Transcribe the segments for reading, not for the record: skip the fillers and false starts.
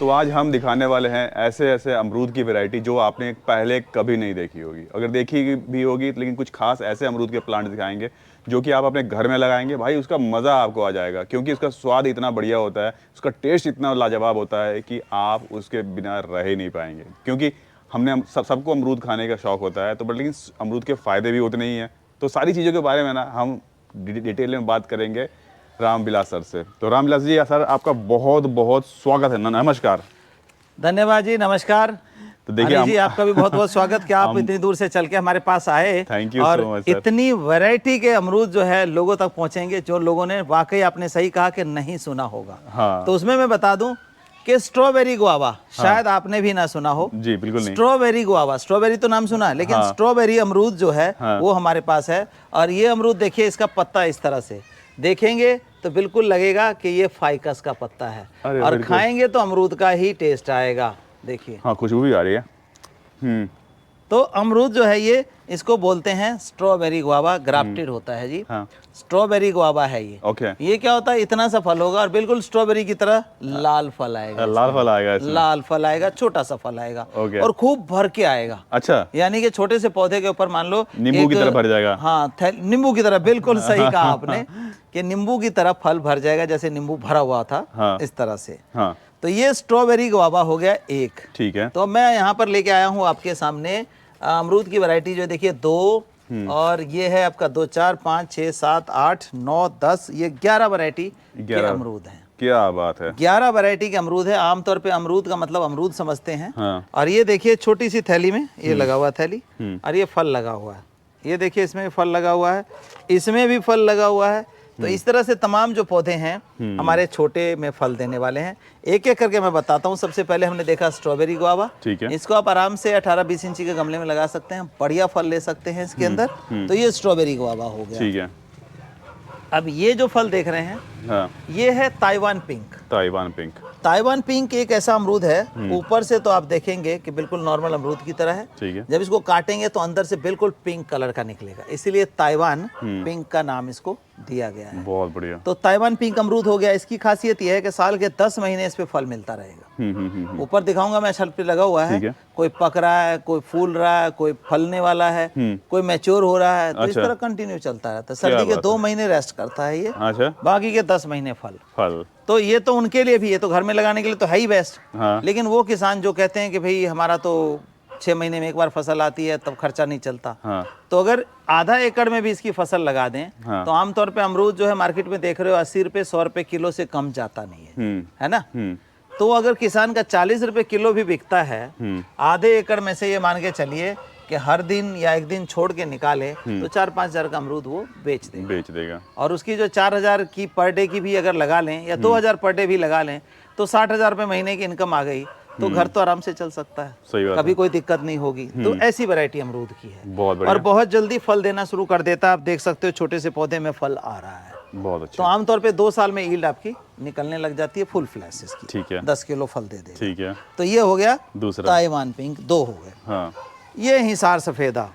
तो आज हम दिखाने वाले हैं ऐसे ऐसे अमरूद की वैरायटी जो आपने पहले कभी नहीं देखी होगी, अगर देखी भी होगी लेकिन कुछ खास ऐसे अमरूद के प्लांट दिखाएंगे जो कि आप अपने घर में लगाएंगे, भाई उसका मज़ा आपको आ जाएगा, क्योंकि उसका स्वाद इतना बढ़िया होता है, उसका टेस्ट इतना लाजवाब होता है कि आप उसके बिना रह ही नहीं पाएंगे। क्योंकि हमने सबको अमरूद खाने का शौक़ होता है, तो बट लेकिन अमरूद के फ़ायदे भी उतने ही हैं। तो सारी चीज़ों के बारे में ना हम डिटेल में बात करेंगे रामविलास सर से। तो रामविलास जी सर, आपका बहुत बहुत स्वागत है। नमस्कार। धन्यवाद जी, नमस्कार। तो देखिए जी, आपका भी बहुत बहुत स्वागत कि आप इतनी दूर से चल के हमारे पास आए। थैंक यू और सो मच सर। इतनी वैरायटी के अमरूद जो है लोगों तक पहुंचेंगे जो लोगों ने वाकई आपने सही कहा कि नहीं सुना होगा। हाँ। तो उसमें मैं बता दूं कि स्ट्रॉबेरी गुआवा शायद आपने भी ना सुना हो। जी बिल्कुल नहीं। स्ट्रॉबेरी गुआवा, स्ट्रॉबेरी तो नाम सुना है, लेकिन स्ट्रॉबेरी अमरूद जो है वो हमारे पास है। और ये अमरूद देखिए, इसका पत्ता इस तरह से देखेंगे तो बिल्कुल लगेगा कि ये फाइकस का पत्ता है, और खाएंगे तो अमरूद का ही टेस्ट आएगा। देखिए, हाँ, खुशबू भी आ रही है। तो अमरूद जो है ये, इसको बोलते हैं स्ट्रॉबेरी गुआवा, ग्राफ्टेड होता है जी। हाँ। स्ट्रॉबेरी गुआवा है ये। ओके। ये क्या होता है, इतना सा फल होगा और बिल्कुल स्ट्रॉबेरी की तरह लाल फल आएगा। लाल फल आएगा इसमें। लाल फल आएगा, छोटा सा फल आएगा। ओके। और खूब भर के आएगा। अच्छा, यानी कि छोटे से पौधे के ऊपर मान लो नींबू की तरह भर जाएगा। हाँ, नींबू की तरह, बिल्कुल सही कहा आपने कि नींबू की तरह फल भर जाएगा, जैसे नींबू भरा हुआ था। हाँ। इस तरह से। हाँ। तो ये स्ट्रॉबेरी गुआवा हो गया एक। ठीक है। तो मैं यहाँ पर लेके आया हूँ आपके सामने अमरूद की वैरायटी जो देखिए 2, और ये है आपका 2, 4, 5, 6, 7, 8, 9, 10, ये 11 वैरायटी के अमरूद हैं। क्या बात है। 11 वैरायटी के अमरूद है। आमतौर पे अमरूद का मतलब अमरूद समझते हैं। हाँ। और ये देखिए छोटी सी थैली में ये लगा हुआ थैली, और ये फल लगा हुआ है। ये देखिए इसमें भी फल लगा हुआ है, इसमें भी फल लगा हुआ है। तो इस तरह से तमाम जो पौधे हैं हमारे छोटे में फल देने वाले हैं। एक एक करके मैं बताता हूँ। सबसे पहले हमने देखा स्ट्रॉबेरी गुआवा। ठीक है। इसको आप आराम से 18-20 इंची के गमले में लगा सकते हैं, बढ़िया फल ले सकते हैं इसके अंदर। तो ये स्ट्रॉबेरी गुआवा हो गया। ठीक है। अब ये जो फल देख रहे हैं, हाँ। ये है Taiwan pink. Taiwan pink. Taiwan pink एक ऐसा अमरूद है, ऊपर से तो आप देखेंगे कि बिल्कुल नॉर्मल अमरूद की तरह है। ठीक है। जब इसको काटेंगे तो अंदर से बिल्कुल पिंक कलर का निकलेगा, इसीलिए ताइवान पिंक का नाम इसको दिया गया है। बहुत बढ़िया। तो ताइवान पिंक अमरूद हो गया। इसकी खासियत यह है कि साल के 10 महीने इस पे फल मिलता रहेगा। ऊपर दिखाऊंगा मैं, छल पे लगा हुआ है। कोई पक रहा है, कोई फूल रहा है, कोई फलने वाला है, कोई मैच्योर हो रहा है। तो इस तरह कंटिन्यू चलता रहता है। सर्दी के 2 महीने रेस्ट करता है ये। अच्छा। बाकी के 10 महीने फल। तो ये तो उनके लिए भी, ये तो घर में लगाने के लिए तो है ही बेस्ट। हाँ। लेकिन वो किसान जो कहते हैं कि भाई हमारा तो 6 महीने में एक बार फसल आती है, तब खर्चा नहीं चलता। हाँ। तो अगर आधा एकड़ में भी इसकी फसल लगा दें, हाँ, तो आमतौर पे अमरूद जो है मार्केट में देख रहे हो 80 रुपए 100 रुपए किलो से कम जाता नहीं है ना। तो अगर किसान का 40 रुपए किलो भी बिकता है, आधे एकड़ में से ये मान के चलिए कि हर दिन या एक दिन छोड़ के निकाले, तो 4-5 हजार का अमरूद वो बेच देगा। और उसकी जो 4000 की पर डे की भी अगर लगा लें, या 2000 पर डे भी लगा लें, तो 60,000 रुपए महीने की इनकम आ गई। तो घर तो आराम से चल सकता है। सही बात कभी कोई दिक्कत नहीं होगी। तो ऐसी वैरायटी अमरूद की है। बहुत और बहुत जल्दी फल देना शुरू कर देता है। आप देख सकते हो छोटे से पौधे में फल आ रहा है। बहुत अच्छा। तो आमतौर पे 2 साल में ईल्ड आपकी निकलने लग जाती है, फुल फ्लैश इसकी। ठीक है। 10 किलो फल दे देगा। ठीक है। तो ये हो गया दूसरा ताइवान पिंक, 2 हो गए। हाँ। ये हिसार सफेदा।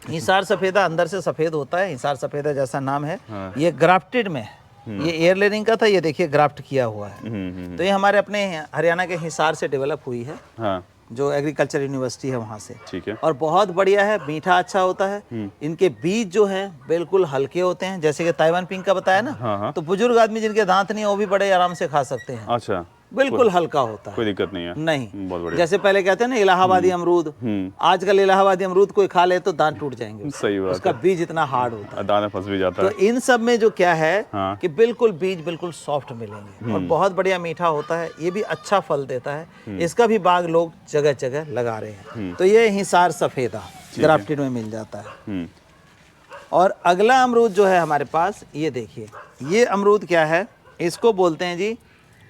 हिसार सफेदा अंदर से सफेद होता है, हिसार सफेदा जैसा नाम है। हाँ। ये ग्राफ्टेड में है। ये एयर लेनिंग का था, ये देखिए ग्राफ्ट किया हुआ है। तो ये हमारे अपने हरियाणा के हिसार से डेवलप हुई है। हाँ। जो एग्रीकल्चर यूनिवर्सिटी है वहाँ से। ठीक है। और बहुत बढ़िया है, मीठा अच्छा होता है। इनके बीज जो हैं बिल्कुल हल्के होते हैं, जैसे कि ताइवान पिंक का बताया ना। हाँ। तो बुजुर्ग आदमी जिनके दांत नहीं है वो भी बड़े आराम से खा सकते हैं। अच्छा। बिल्कुल हल्का होता है, कोई दिक्कत नहीं है। नहीं, बहुत बढ़िया। जैसे पहले कहते हैं ना इलाहाबादी अमरूद, आजकल इलाहाबादी अमरूद कोई खा ले तो दांत टूट जाएंगे। सही बात। उसका बीज इतना हार्ड होता है, दाना फंस भी जाता है। तो इन सब में जो क्या है, हाँ, कि बिल्कुल बीज बिल्कुल सॉफ्ट मिलेंगे और बहुत बढ़िया मीठा होता है। ये भी अच्छा फल देता है। इसका भी बाग लोग जगह जगह लगा रहे हैं। तो ये हिसार सफेदा ग्राफ्टेड में मिल जाता है। और अगला अमरूद जो है हमारे पास, ये देखिए, ये अमरूद क्या है, इसको बोलते हैं जी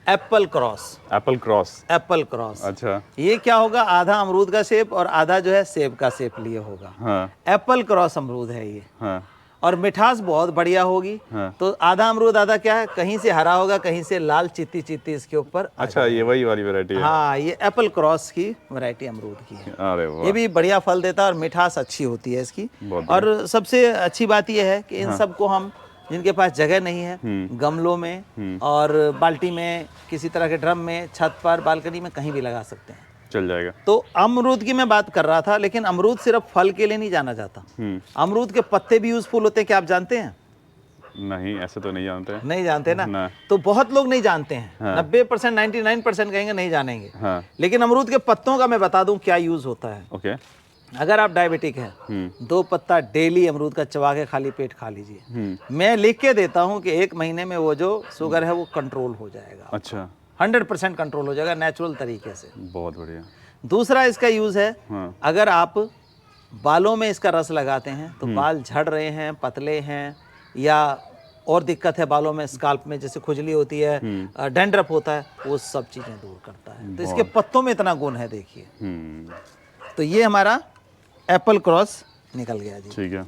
apple cross. Apple cross. Apple cross. अच्छा। ये क्या होगा, आधा अमरूद का शेप और आधा जो है सेब का शेप लिए होगा। हाँ। एप्पल क्रॉस अमरूद है ये। हाँ। और मिठास बहुत बढ़िया होगी। हाँ। तो आधा अमरूद आधा क्या है, कहीं से हरा होगा, कहीं से लाल चित्ती चित्ती इसके ऊपर। अच्छा, ये वही वाली वैरायटी है। हाँ, ये एप्पल क्रॉस की वैरायटी अमरूद की है। अरे वाह। ये भी बढ़िया फल देता है और मिठास अच्छी होती है इसकी। और सबसे अच्छी बात यह है कि इन सबको हम जिनके पास जगह नहीं है, गमलों में और बाल्टी में, किसी तरह के ड्रम में, छत पर, बालकनी में, कहीं भी लगा सकते हैं, चल जाएगा। तो अमरूद की मैं बात कर रहा था, लेकिन अमरूद सिर्फ फल के लिए नहीं जाना जाता। अमरूद के पत्ते भी यूजफुल होते हैं, क्या आप जानते हैं? नहीं, ऐसे तो नहीं जानते। नहीं जानते ना, ना। तो बहुत लोग नहीं जानते हैं। हाँ। 90%, 99% कहेंगे नहीं जानेंगे। हाँ। लेकिन अमरूद के पत्तों का मैं बता दूं क्या यूज होता है। ओके। अगर आप डायबिटिक हैं, 2 पत्ता डेली अमरूद का चबा के खाली पेट खा लीजिए। मैं लिख के देता हूं कि 1 महीने में वो जो शुगर है वो कंट्रोल हो जाएगा। अच्छा, 100% कंट्रोल हो जाएगा नेचुरल तरीके से। बहुत बढ़िया। दूसरा इसका यूज है, हाँ। अगर आप बालों में इसका रस लगाते हैं तो बाल झड़ रहे हैं, पतले हैं, या और दिक्कत है बालों में, स्काल्प में जैसे खुजली होती है, डैंड्रफ होता है, वो सब चीजें दूर करता है। तो इसके पत्तों में इतना गुण है, देखिए। तो ये हमारा एप्पल क्रॉस निकल गया जी। ठीक है।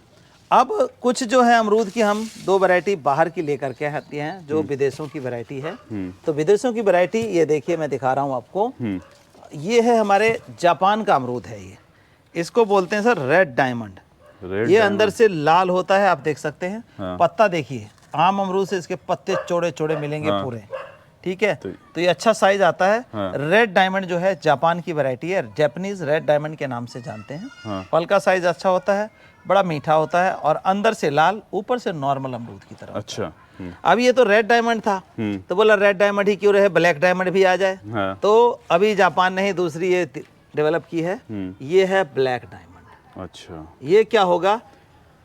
अब कुछ जो है अमरूद की हम 2 वैरायटी बाहर की लेकर के आते हैं, जो विदेशों की वैरायटी है। तो विदेशों की वैरायटी ये देखिए, मैं दिखा रहा हूँ आपको। ये है हमारे जापान का अमरूद है। ये इसको बोलते हैं सर रेड डायमंड। ये अंदर से लाल होता है, आप देख सकते हैं। हाँ। पत्ता देखिए, आम अमरूद से इसके पत्ते चौड़े चौड़े मिलेंगे। हाँ। पूरे, ठीक है। तो ये अच्छा साइज आता है। हाँ। रेड डायमंड जो है जापान की वैरायटी है, जापानीज रेड डायमंड के नाम से जानते हैं। हाँ। फल का साइज अच्छा होता है, बड़ा मीठा होता है, और अंदर से लाल, ऊपर से नॉर्मल अमरूद की तरह। अच्छा। अब ये तो रेड डायमंड था, तो बोला रेड डायमंड ही क्यों रहे, ब्लैक डायमंड भी आ जाए। हाँ। तो अभी जापान ने ही दूसरी ये डेवलप की है, ये है ब्लैक डायमंड। अच्छा। ये क्या होगा,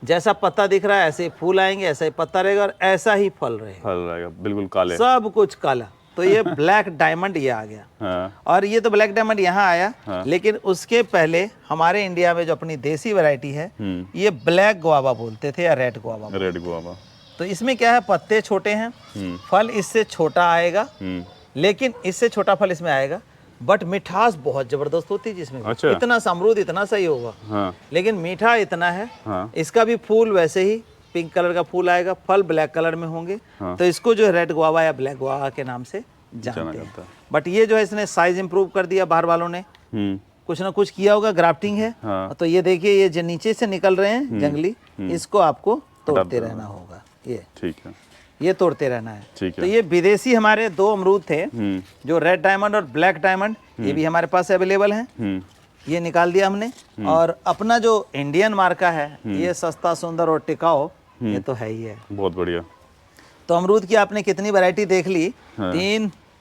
जैसा पत्ता दिख रहा है ऐसे ही फूल आएंगे, ऐसा ही पत्ता रहेगा और ऐसा ही फल रहेगा, फल रहेगा बिल्कुल काले। सब कुछ काला। तो ये ब्लैक डायमंड ये आ गया। हाँ। और ये तो ब्लैक डायमंड यहाँ आया। हाँ। लेकिन उसके पहले हमारे इंडिया में जो अपनी देसी वैरायटी है, ये ब्लैक गुआवा बोलते थे या रेड गुआवा। Red guava. तो इसमें क्या है, पत्ते छोटे हैं, फल इससे छोटा आएगा, लेकिन इससे छोटा फल इसमें आएगा, बट मिठास बहुत जबरदस्त होती है जिसमें। अच्छा। इतना सा अमरूद इतना सही होगा। हाँ। लेकिन मीठा इतना है। हाँ। इसका भी फूल वैसे ही पिंक कलर का फूल आएगा, फल ब्लैक कलर में होंगे। हाँ। तो इसको जो है रेड गुआवा या ब्लैक गुआवा के नाम से जानते हैं। बट ये जो है इसने साइज इंप्रूव कर दिया, बाहर वालों ने कुछ ना कुछ किया होगा, ग्राफ्टिंग है। हाँ। तो ये देखिए, ये जो नीचे से निकल रहे हैं जंगली, इसको आपको तोड़ते रहना होगा। ये ठीक है, ये तोड़ते रहना है। ठीक है। तो ये विदेशी हमारे 2 अमरूद थे, जो रेड डायमंड और ब्लैक डायमंड, ये भी हमारे पास अवेलेबल हैं। ये निकाल दिया हमने। और अपना जो इंडियन मार्का है, ये सस्ता, सुंदर और टिकाऊ, ये तो है ही है। बहुत बढ़िया। तो अमरूद की आपने कितनी वैरायटी देख ली? हाँ।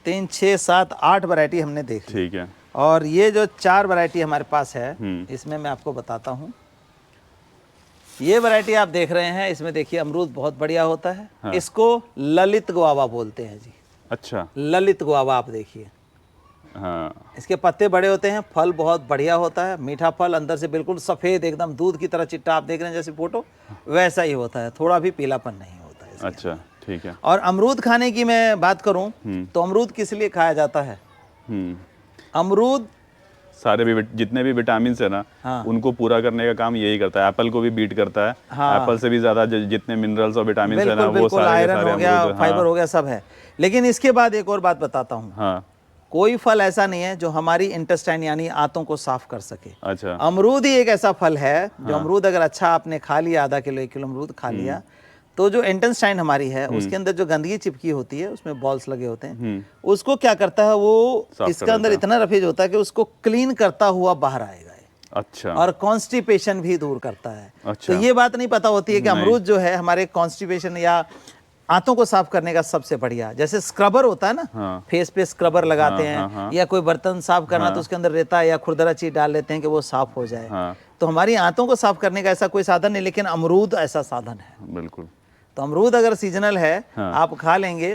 3, 6, 7, 8 वैरायटी हमने देख ली। ठीक है। और ये जो 4 वैरायटी हमारे पास है, इसमें मैं आपको बताता हूँ। ये वैरायटी आप देख रहे हैं, इसमें देखिए अमरूद बहुत बढ़िया होता है। हाँ। इसको ललित गुआवा बोलते हैं जी। अच्छा। ललित गुआवा आप देखिए। हाँ। इसके पत्ते बड़े होते हैं, फल बहुत बढ़िया होता है, मीठा फल, अंदर से बिल्कुल सफ़ेद, एकदम दूध की तरह चिट्टा, आप देख रहे हैं जैसे फोटो वैसा ही होता है, थोड़ा भी पीलापन नहीं होता है इसके। अच्छा, ठीक है। और अमरूद खाने की मैं बात करूं तो अमरूद किस लिए खाया जाता है? अमरूद सारे भी जितने भी विटामिन है ना, हाँ। उनको पूरा करने का काम यही करता है। एप्पल को भी बीट करता है। हाँ। एप्पल से भी ज्यादा जितने मिनरल्स और विटामिन है ना, वो बिल्कुल, सारे आयरन सारे हो गया, अमरूद। फाइबर हो गया, सब है। लेकिन इसके बाद एक और बात बताता हूँ। हाँ। कोई फल ऐसा नहीं है जो हमारी इंटेस्टाइन यानी आंतों को साफ कर सके। अच्छा। अमरूद ही एक ऐसा फल है जो अमरूद अगर अच्छा आपने खा लिया, आधा किलो 1 किलो अमरूद खा लिया, तो जो इंटेस्टाइन हमारी है उसके अंदर जो गंदगी चिपकी होती है, उसमें बॉल्स लगे होते हैं, उसको क्या करता है वो, इसका अंदर इतना रफेज होता है कि उसको क्लीन करता हुआ बाहर आएगा। अच्छा। और कॉन्स्टिपेशन भी दूर करता है। अच्छा। तो ये बात नहीं पता होती है कि अमरूद जो है हमारे कॉन्स्टिपेशन या आंतों को साफ करने का सबसे बढ़िया, जैसे स्क्रबर होता है ना। हाँ। फेस पे स्क्रबर लगाते हैं। हाँ। या कोई बर्तन साफ करना तो उसके अंदर रेता या खुरदरा चीज डाल लेते हैं कि वो साफ हो जाए। हाँ। तो हमारी आंतों को साफ करने का ऐसा कोई साधन नहीं, लेकिन अमरूद ऐसा साधन है। बिल्कुल। तो अमरूद अगर सीजनल है, हाँ। आप खा लेंगे,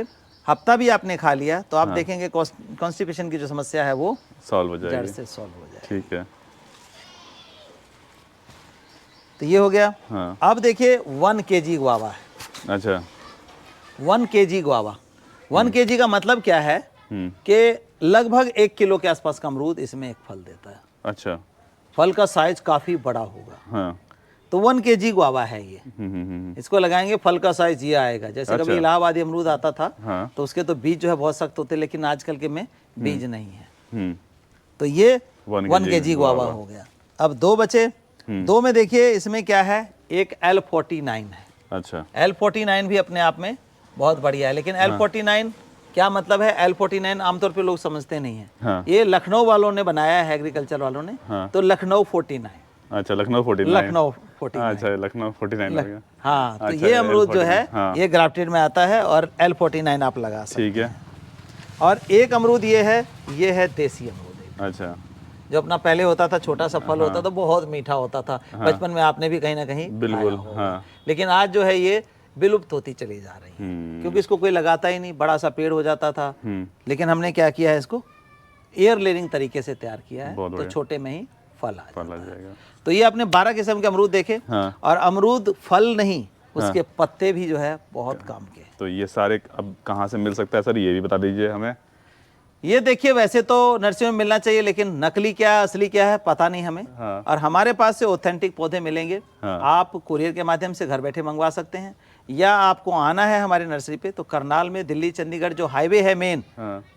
हफ्ता भी आपने खा लिया, तो आप देखेंगे कॉन्स्टिपेशन की जो समस्या है वो सॉल्व हो जड़ जाएगी। से सॉल्व हो जाए। ठीक है। तो ये हो गया। हाँ। अब देखिए 1 kg गुआवा है। अच्छा। 1 kg गुआवा, 1 kg का मतलब क्या है कि लगभग 1 किलो के आसपास का अमरूद इसमें एक फल देता है। अच्छा। फल का साइज काफी बड़ा होगा। हाँ। तो 1 kg गुआवा है ये। इसको लगाएंगे, फल का साइज ये आएगा। जैसे अच्छा। कभी इलाहाबादी अमरूद आता था, हाँ। तो उसके तो बीज जो है बहुत सख्त होते, लेकिन आजकल के में बीज नहीं है। तो ये 1 1 kg गुआवा हो गया। अब 2 बचे। 2 में देखिए इसमें क्या है, एक L49 है। अच्छा L49 भी अपने आप में बहुत बढ़िया है, लेकिन L49 क्या मतलब है? L49 आमतौर पे लोग समझते नहीं है। हाँ। ये लखनऊ वालों ने बनाया है, एग्रीकल्चर वालों ने। हाँ। तो लखनऊ 49, अच्छा लखनऊ 49, लखनऊ 49। अच्छा लखनऊ 49 हो गया। हाँ, तो अच्छा, ये अमरूद जो है हाँ। ये ग्राफ्टेड में आता है और L49 आप लगा सकते ठीक है। हैं। और एक अमरूद ये है देसी अमरूद। अच्छा जो अपना पहले होता था, छोटा सा फल होता था, बहुत मीठा होता था। बचपन में आपने भी कहीं ना कहीं बिल्कुल, खाया होगा। हाँ। लेकिन आज जो है ये विलुप्त होती चली जा रही है, क्योंकि इसको कोई लगाता ही नहीं, बड़ा सा पेड़ हो जाता था। लेकिन हमने क्या किया है, इसको एयर लेयरिंग तरीके से तैयार किया है, तो छोटे में ही फल आ जाएगा। तो ये आपने 12 किस्म के अमरूद देखे। हाँ। और अमरूद फल नहीं, उसके पत्ते भी जो है बहुत काम के। तो ये सारे अब कहाँ से मिल सकता है सर, ये भी बता दीजिए हमें। ये देखिए, वैसे तो नर्सरी में मिलना चाहिए, लेकिन नकली क्या है असली क्या है पता नहीं हमें। हाँ। और हमारे पास से ऑथेंटिक पौधे मिलेंगे। हाँ। आप कुरियर के माध्यम से घर बैठे मंगवा सकते हैं, या आपको आना है हमारे नर्सरी पे, तो करनाल में दिल्ली चंडीगढ़ जो हाईवे है मेन,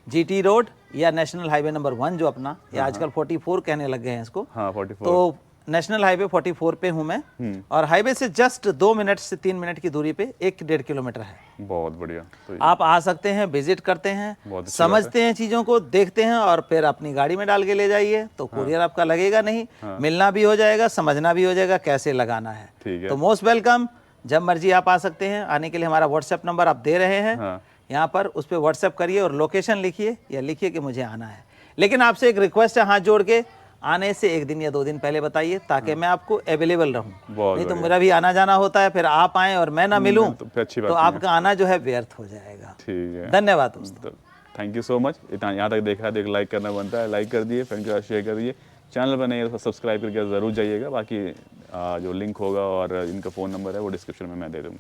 GT रोड या नेशनल हाईवे नंबर 1 जो अपना, या आजकल 44 कहने लग गए हैं इसको। हाँ 44। तो नेशनल हाईवे 44 पे हूँ मैं, और हाईवे से जस्ट 2 मिनट से 3 मिनट की दूरी पे 1-1.5 किलोमीटर है। बहुत बढ़िया। तो आप आ सकते हैं, विजिट करते हैं, समझते हैं चीज़ों को, देखते हैं, और फिर अपनी गाड़ी में डाल के ले जाइए, तो कुरियर आपका लगेगा नहीं। मिलना भी हो जाएगा, समझना भी हो जाएगा कैसे लगाना है। ठीक है। तो मोस्ट वेलकम, जब मर्जी आप आ सकते हैं। आने के लिए हमारा व्हाट्सएप नंबर आप दे रहे हैं यहाँ पर, उस पर व्हाट्सएप करिए और लोकेशन लिखिए, या लिखिए कि मुझे आना है। लेकिन आपसे एक रिक्वेस्ट है, हाथ जोड़ के आने से 1 दिन या 2 दिन पहले बताइए, ताकि मैं आपको अवेलेबल रहूं। नहीं तो मेरा भी आना जाना होता है, फिर आप आएँ और मैं ना मिलूं, तो आपका आना जो है व्यर्थ हो जाएगा। ठीक है, धन्यवाद दोस्तों। Thank you so much. इतना यहाँ तक देखा है तो एक लाइक करना बनता है, लाइक कर दिए, फ्रेंड के साथ शेयर कर दिए। चैनल पर नहीं है तो सब्सक्राइब करके ज़रूर जाइएगा। बाकी जो लिंक होगा और इनका फ़ोन नंबर है वो डिस्क्रिप्शन में मैं दे दूँगा।